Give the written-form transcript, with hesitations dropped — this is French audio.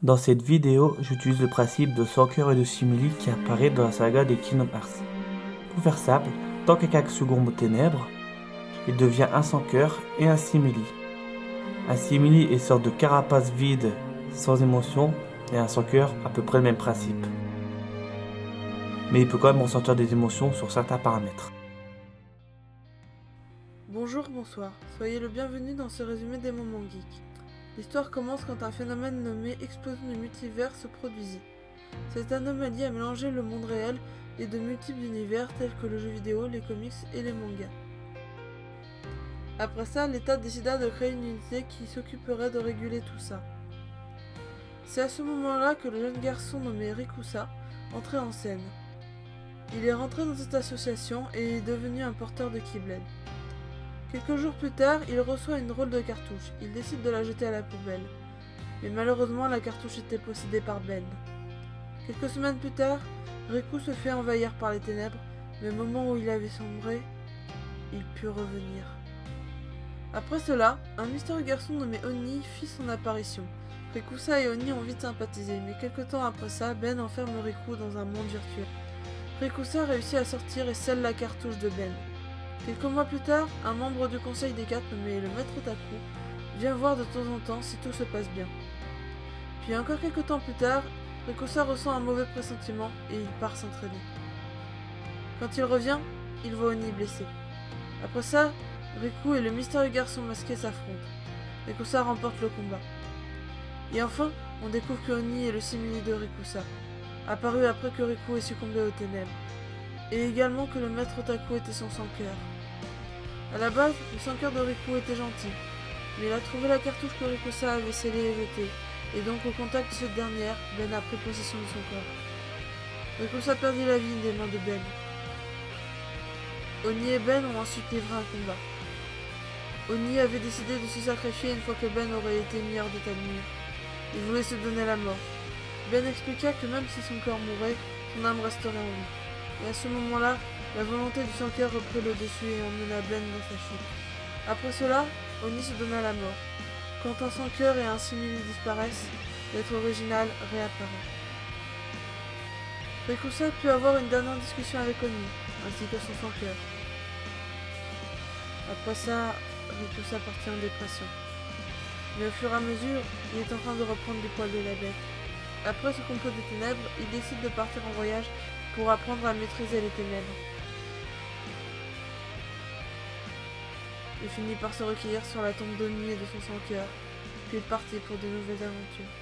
Dans cette vidéo, j'utilise le principe de 100 cœurs et de simili qui apparaît dans la saga des Kingdom Hearts. Pour faire simple, tant qu'un Kaku succombe aux ténèbres, il devient un 100 cœurs et un simili. Un simili est une sorte de carapace vide sans émotion et un 100 cœurs à peu près le même principe. Mais il peut quand même ressentir des émotions sur certains paramètres. Bonjour, bonsoir, soyez le bienvenu dans ce résumé des moments geeks. L'histoire commence quand un phénomène nommé explosion du multivers se produisit. Cette anomalie a mélangé le monde réel et de multiples univers tels que le jeu vidéo, les comics et les mangas. Après ça, l'État décida de créer une unité qui s'occuperait de réguler tout ça. C'est à ce moment-là que le jeune garçon nommé Rikusa entrait en scène. Il est rentré dans cette association et est devenu un porteur de Keyblade. Quelques jours plus tard, il reçoit une drôle de cartouche. Il décide de la jeter à la poubelle. Mais malheureusement, la cartouche était possédée par Ben. Quelques semaines plus tard, Riku se fait envahir par les ténèbres, mais au moment où il avait sombré, il put revenir. Après cela, un mystérieux garçon nommé Oni fit son apparition. Rikusa et Oni ont vite sympathisé, mais quelque temps après ça, Ben enferme Riku dans un monde virtuel. Rikusa réussit à sortir et scelle la cartouche de Ben. Quelques mois plus tard, un membre du conseil des 4 nommé le maître Taku vient voir de temps en temps si tout se passe bien. Puis encore quelques temps plus tard, Rikusa ressent un mauvais pressentiment et il part s'entraîner. Quand il revient, il voit Oni blessé. Après ça, Riku et le mystérieux garçon masqué s'affrontent. Rikusa remporte le combat. Et enfin, on découvre que Oni est le simili de Rikusa, apparu après que Riku ait succombé aux ténèbres. Et également que le maître Taku était son sans-cœur. A la base, le sans-cœur de Riku était gentil, mais il a trouvé la cartouche que Rikusa avait scellée et jetée, et donc au contact de cette dernière, Ben a pris possession de son corps. Rikusa perdit la vie des mains de Ben. Oni et Ben ont ensuite livré un combat. Oni avait décidé de se sacrifier une fois que Ben aurait été mis hors d'état de nuire. Il voulait se donner la mort. Ben expliqua que même si son corps mourait, son âme resterait en vie. Et à ce moment-là, la volonté du sans-cœur reprit le dessus et emmena Ben dans sa chute. Après cela, Oni se donna la mort. Quand un sans-cœur et un simili disparaissent, l'être original réapparaît. Rikusa put avoir une dernière discussion avec Oni, ainsi que son sans-cœur. Après ça, Rikusa partit en dépression. Mais au fur et à mesure, il est en train de reprendre du poil de la bête. Après ce complot des ténèbres, il décide de partir en voyage pour apprendre à maîtriser les ténèbres. Il finit par se recueillir sur la tombe d'Oni et de son sans-cœur, puis il partit pour de nouvelles aventures.